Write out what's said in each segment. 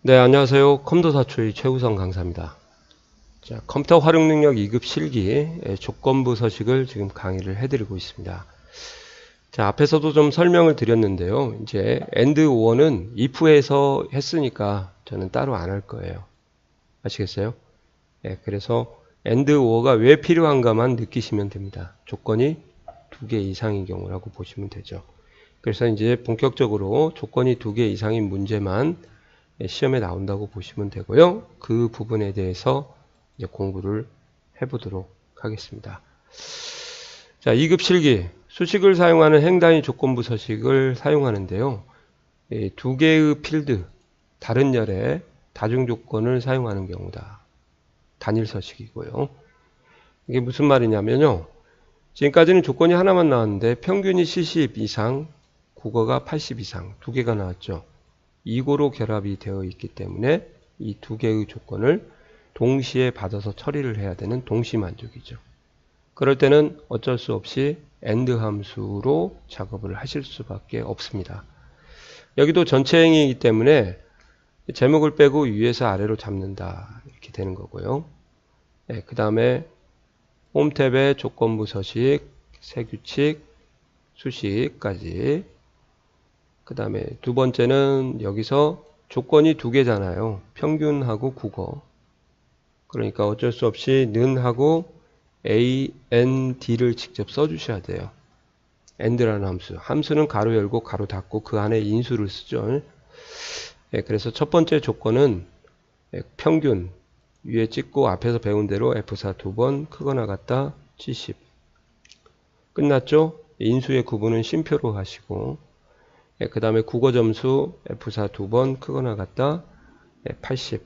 네, 안녕하세요. 컴퓨터 사초의 최우성 강사입니다. 자, 컴퓨터 활용 능력 2급 실기 조건부 서식을 지금 강의를 해드리고 있습니다. 자, 앞에서도 좀 설명을 드렸는데요. 이제 AND OR는 if에서 했으니까 저는 따로 안 할 거예요. 아시겠어요? 그래서 AND OR가 왜 필요한가만 느끼시면 됩니다. 조건이 2개 이상인 경우라고 보시면 되죠. 그래서 이제 본격적으로 조건이 2개 이상인 문제만 시험에 나온다고 보시면 되고요. 그 부분에 대해서 이제 공부를 해보도록 하겠습니다. 자, 2급 실기 수식을 사용하는 행단위 조건부 서식을 사용하는데요. 2개의 필드 다른 열의 다중 조건을 사용하는 경우다. 단일 서식이고요. 이게 무슨 말이냐면요. 지금까지는 조건이 하나만 나왔는데 평균이 70 이상, 국어가 80 이상 2개가 나왔죠. 이고로 결합이 되어 있기 때문에 이 2개의 조건을 동시에 받아서 처리를 해야 되는 동시만족이죠. 그럴 때는 어쩔 수 없이 AND 함수로 작업을 하실 수밖에 없습니다. 여기도 전체 행위이기 때문에 제목을 빼고 위에서 아래로 잡는다 이렇게 되는 거고요. 그 다음에 홈 탭에 조건부 서식, 세규칙, 수식까지. 그 다음에 두 번째는 여기서 조건이 2개잖아요. 평균하고 국어. 그러니까 어쩔 수 없이 는하고 AND를 직접 써주셔야 돼요. AND라는 함수. 함수는 가로 열고 가로 닫고 그 안에 인수를 쓰죠. 그래서 첫 번째 조건은 평균 위에 찍고 앞에서 배운 대로 F4 2번 크거나 같다 70. 끝났죠? 인수의 구분은 쉼표로 하시고 그 다음에 국어 점수 F4 2번 크거나 같다 80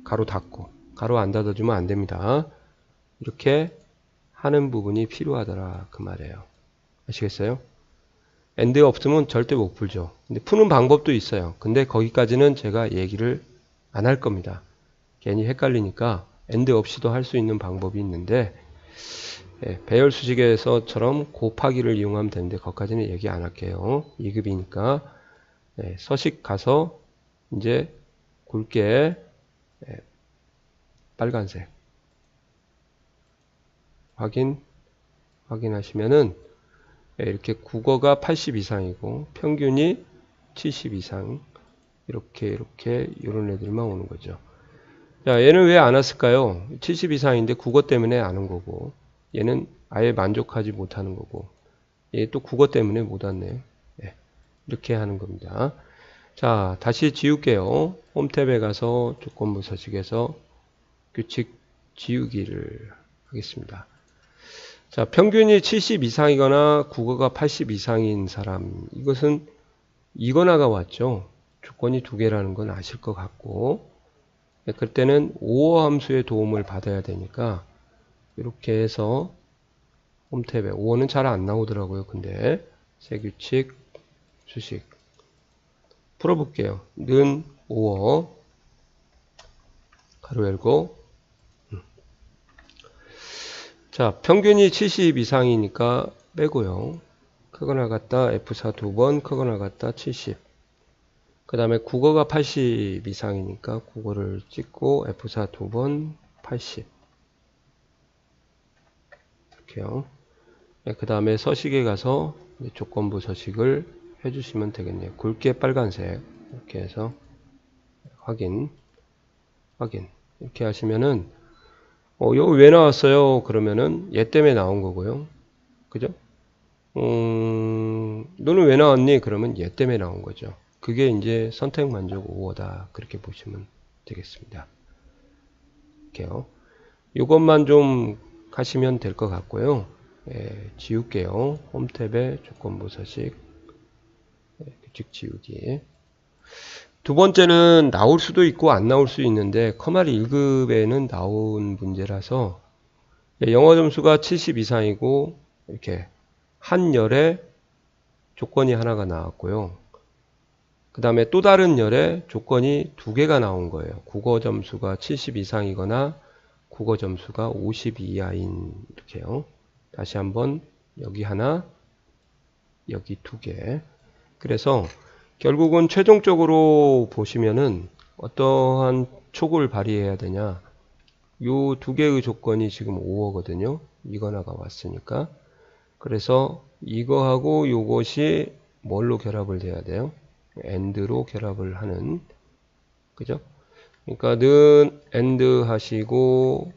가로 닫고 가로 안 닫아주면 안 됩니다. 이렇게 하는 부분이 필요하더라 그 말이에요. 아시겠어요? AND 없으면 절대 못 풀죠. 근데 푸는 방법도 있어요. 근데 거기까지는 제가 얘기를 안 할 겁니다. 괜히 헷갈리니까 AND 없이도 할 수 있는 방법이 있는데 배열 수식에서처럼 곱하기를 이용하면 되는데 거기까지는 얘기 안 할게요. 2급이니까 서식 가서 이제 굵게 빨간색 확인하시면은 이렇게 국어가 80 이상이고 평균이 70 이상 이렇게 이런 애들만 오는 거죠. 자, 얘는 왜 안 왔을까요? 70 이상인데 국어 때문에 안 온 거고 얘는 아예 만족하지 못하는 거고 얘 또 국어 때문에 못 왔네요. 이렇게 하는 겁니다. 자, 다시 지울게요. 홈 탭에 가서 조건부 서식에서 규칙 지우기를 하겠습니다. 자, 평균이 70 이상이거나 국어가 80 이상인 사람, 이것은 이거나가 왔죠. 조건이 2개라는 건 아실 것 같고 그때는 오어 함수의 도움을 받아야 되니까 이렇게 해서 홈 탭에 5어는 잘 안 나오더라고요. 근데 세규칙 수식 풀어볼게요. 는 5어 가로 열고 자, 평균이 70 이상이니까 빼고요. 크거나 같다 F4 2번 크거나 같다 70. 그 다음에 국어가 80 이상이니까 국어를 찍고 F4 2번 80 이렇게요. 그 다음에 서식에 가서 조건부 서식을 해주시면 되겠네요. 굵게 빨간색 이렇게 해서 확인 이렇게 하시면은 이거 왜 나왔어요? 그러면은 얘 때문에 나온 거고요. 그죠? 너는 왜 나왔니? 그러면 얘 때문에 나온 거죠. 그게 이제 선택 만족 5어다 그렇게 보시면 되겠습니다. 이렇게요. 이것만 좀 하시면 될 것 같고요. 지울게요. 홈 탭에 조건부 서식 규칙 지우기. 두 번째는 나올 수도 있고 안 나올 수 있는데 커마리 1급에는 나온 문제라서 영어 점수가 70 이상이고 이렇게 한 열에 조건이 하나가 나왔고요. 그 다음에 또 다른 열에 조건이 2개가 나온 거예요. 국어 점수가 70 이상이거나 국어 점수가 50 이하인 이렇게요. 다시 한번 여기 하나 여기 2개. 그래서 결국은 최종적으로 보시면은 어떠한 촉을 발휘해야 되냐? 요 두 개의 조건이 지금 5어거든요. 이거나가 왔으니까. 그래서 이거하고 요것이 뭘로 결합을 돼야 돼요? AND로 결합을 하는, 그죠? 그러니까 는 AND 하시고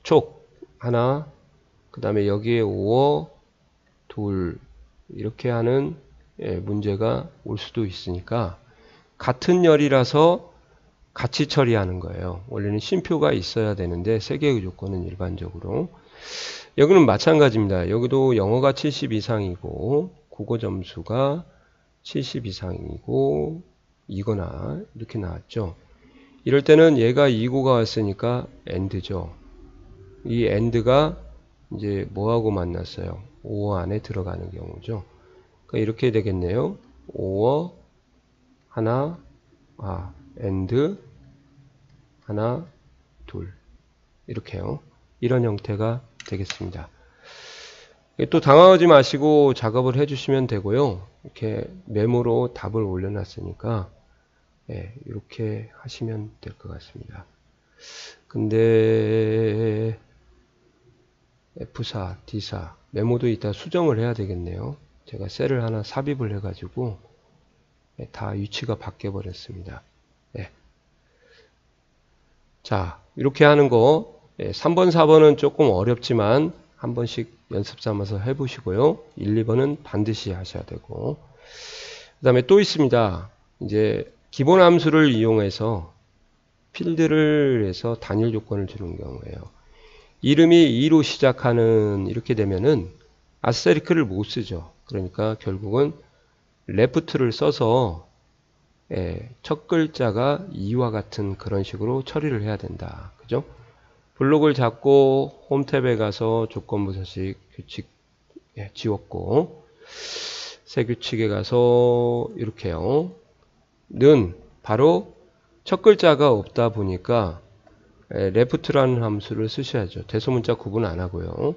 촉 하나, 그 다음에 여기에 5어 둘 이렇게 하는 문제가 올 수도 있으니까 같은 열이라서 같이 처리하는 거예요. 원래는 쉼표가 있어야 되는데 세 개의 조건은 일반적으로. 여기는 마찬가지입니다. 여기도 영어가 70 이상이고 국어 점수가 70 이상이고 이거나 이렇게 나왔죠. 이럴 때는 얘가 2고가 왔으니까 AND죠. 이 AND가 이제 뭐하고 만났어요? 5어 안에 들어가는 경우죠. 그러니까 이렇게 되겠네요. 5어 하나, AND 하나, 둘 이렇게요. 이런 형태가 되겠습니다. 또 당황하지 마시고 작업을 해주시면 되고요. 이렇게 메모로 답을 올려놨으니까 이렇게 하시면 될 것 같습니다. 근데 F4, D4 메모도 이따 수정을 해야 되겠네요. 제가 셀을 하나 삽입을 해가지고 다 위치가 바뀌어 버렸습니다. 자, 이렇게 하는 거 3번, 4번은 조금 어렵지만 한 번씩 연습 삼아서 해보시고요. 1, 2번은 반드시 하셔야 되고, 그 다음에 또 있습니다. 이제 기본 함수를 이용해서 필드를 해서 단일 조건을 주는 경우에요. 이름이 2로 시작하는 이렇게 되면은 아스테리크를 못 쓰죠. 그러니까 결국은 left를 써서 첫 글자가 2와 같은 그런 식으로 처리를 해야 된다. 그죠? 블록을 잡고 홈 탭에 가서 조건부 서식 규칙 지웠고, 새 규칙에 가서 이렇게요. 는 바로 첫 글자가 없다 보니까 left라는 함수를 쓰셔야죠. 대소문자 구분 안 하고요.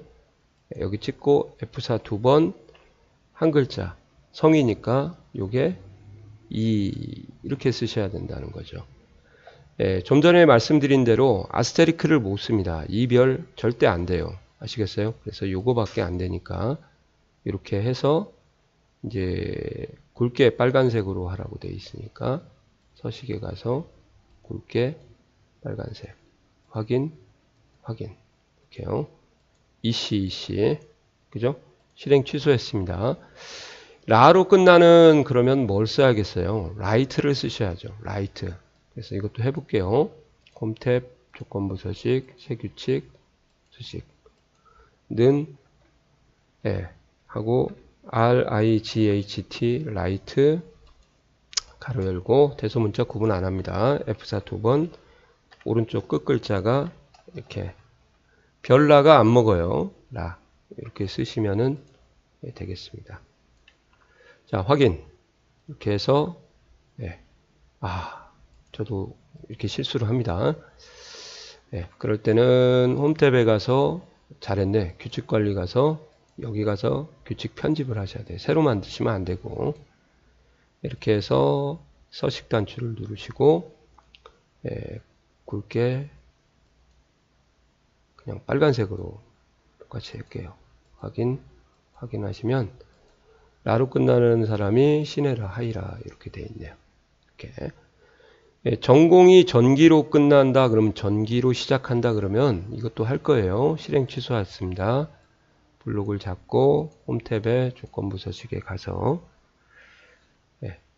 여기 찍고 F4 두 번 한 글자 성이니까 요게 2 이렇게 쓰셔야 된다는 거죠. 좀 전에 말씀드린 대로 아스테리크를 못 씁니다. 이별 절대 안 돼요. 아시겠어요? 그래서 요거밖에 안 되니까 이렇게 해서 이제 굵게 빨간색으로 하라고 되어 있으니까 서식에 가서 굵게 빨간색 확인 이렇게요. 이씨 그죠? 실행 취소했습니다. 라로 끝나는 그러면 뭘 써야겠어요? 라이트를 쓰셔야죠. 라이트. 그래서 이것도 해볼게요. 홈탭 조건부 서식 새 규칙 서식 는 하고 RIGHT 라이트 가로 열고 대소문자 구분 안 합니다. F4 두 번 오른쪽 끝 글자가 이렇게 별라가 안 먹어요. 라 이렇게 쓰시면은 되겠습니다. 자, 확인. 이렇게 해서 저도 이렇게 실수를 합니다. 그럴 때는 홈 탭에 가서 잘했네. 규칙 관리 가서 여기 가서 규칙 편집을 하셔야 돼요. 새로 만드시면 안 되고 이렇게 해서 서식 단추를 누르시고 굵게 그냥 빨간색으로 똑같이 할게요. 확인하시면 라로 끝나는 사람이 시네라 하이라 이렇게 되어 있네요. 이렇게 전공이 전기로 끝난다 그러면 전기로 시작한다 그러면 이것도 할 거예요. 실행 취소했습니다. 블록을 잡고 홈 탭에 조건부 서식에 가서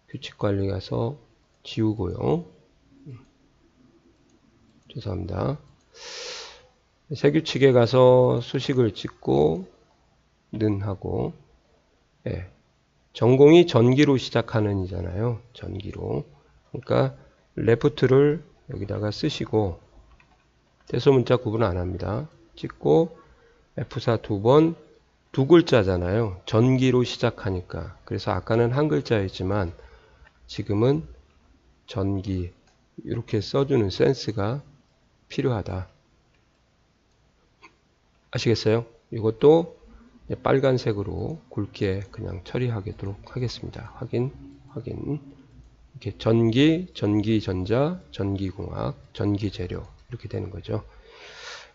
규칙 관리 가서 지우고요. 죄송합니다. 새 규칙에 가서 수식을 찍고 는 하고 전공이 전기로 시작하는 이잖아요. 전기로. 그러니까 left를 여기다가 쓰시고 대소문자 구분 안 합니다. 찍고 F4 두 번 두 글자잖아요. 전기로 시작하니까. 그래서 아까는 한 글자였지만 지금은 전기 이렇게 써주는 센스가 필요하다. 아시겠어요? 이것도 빨간색으로 굵게 그냥 처리하도록 하겠습니다. 확인 이렇게 전기, 전기전자, 전기공학, 전기재료 이렇게 되는 거죠.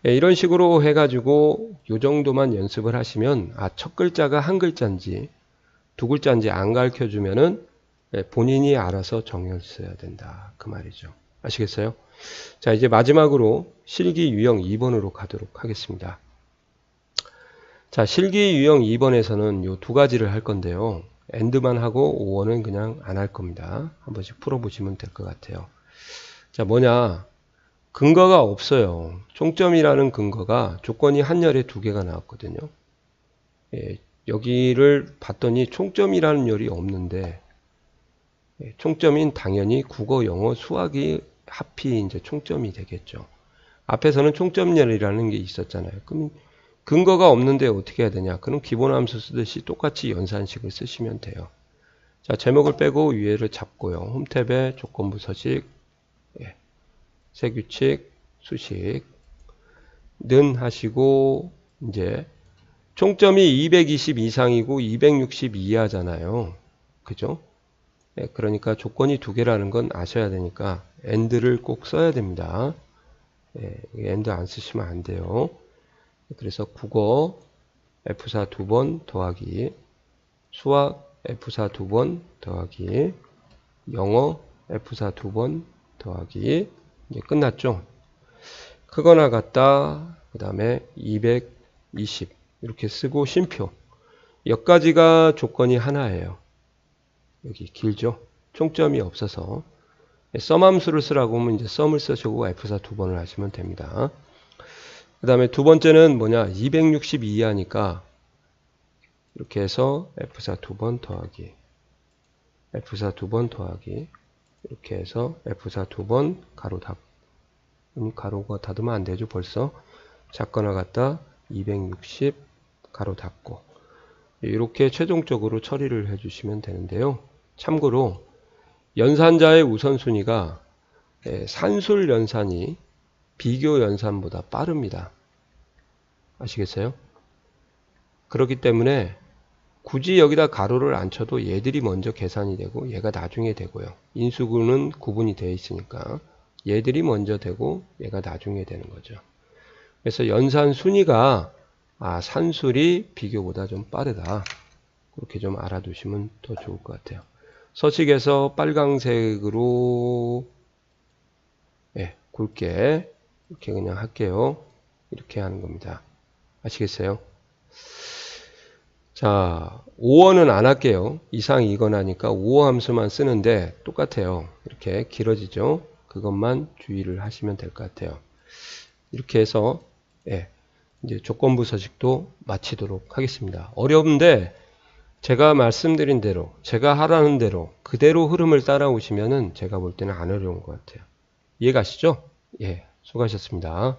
예, 이런 식으로 해가지고 요 정도만 연습을 하시면 첫 글자가 한 글자인지 두 글자인지 안 가르쳐주면은 본인이 알아서 정의를 써야 된다 그 말이죠. 아시겠어요? 자, 이제 마지막으로 실기 유형 2번으로 가도록 하겠습니다. 자, 실기 유형 2번에서는 요 두 가지를 할 건데요. AND만 하고 5원은 그냥 안 할 겁니다. 한 번씩 풀어보시면 될 것 같아요. 자, 뭐냐? 근거가 없어요. 총점이라는 근거가 조건이 한 열에 두 개가 나왔거든요. 예, 여기를 봤더니 총점이라는 열이 없는데, 총점인 당연히 국어, 영어, 수학이 합이 이제 총점이 되겠죠. 앞에서는 총점열이라는 게 있었잖아요. 그럼 근거가 없는데 어떻게 해야 되냐? 그럼 기본함수 쓰듯이 똑같이 연산식을 쓰시면 돼요. 자, 제목을 빼고 위에를 잡고요. 홈탭에 조건부 서식, 세규칙, 수식, 는 하시고, 이제, 총점이 220 이상이고 260 이하잖아요. 그죠? 그러니까 조건이 두 개라는 건 아셔야 되니까, AND를 꼭 써야 됩니다. AND 안 쓰시면 안 돼요. 그래서 국어 F4 두 번 더하기, 수학 F4 두 번 더하기, 영어 F4 두 번 더하기, 이제 끝났죠. 크거나 같다, 그 다음에 220 이렇게 쓰고 쉼표. 여기까지가 조건이 하나예요. 여기 길죠. 총점이 없어서 썸함수를 쓰라고 하면 이제 썸을 쓰시고 F4 두 번을 하시면 됩니다. 그 다음에 두 번째는 뭐냐, 260 이하니까 이렇게 해서 F4 두 번 더하기, F4 두 번 더하기, 이렇게 해서 F4 두 번 가로 닫고, 가로가 닫으면 안 되죠. 벌써 작거나 같다 260 가로 닫고, 이렇게 최종적으로 처리를 해주시면 되는데요. 참고로 연산자의 우선순위가 산술 연산이 비교 연산보다 빠릅니다. 아시겠어요? 그렇기 때문에 굳이 여기다 가로를 안 쳐도 얘들이 먼저 계산이 되고 얘가 나중에 되고요. 인수구는 구분이 되어 있으니까 얘들이 먼저 되고 얘가 나중에 되는 거죠. 그래서 연산 순위가 산술이 비교보다 좀 빠르다. 그렇게 좀 알아두시면 더 좋을 것 같아요. 서식에서 빨강색으로 굵게 이렇게 그냥 할게요. 이렇게 하는 겁니다. 아시겠어요? 자, 5원은 안 할게요. 이상 이건 하니까 5호 함수만 쓰는데 똑같아요. 이렇게 길어지죠. 그것만 주의를 하시면 될 것 같아요. 이렇게 해서 이제 조건부 서식도 마치도록 하겠습니다. 어려운데 제가 말씀드린 대로, 제가 하라는 대로 그대로 흐름을 따라오시면은 제가 볼 때는 안 어려운 것 같아요. 이해가시죠? 예, 수고하셨습니다.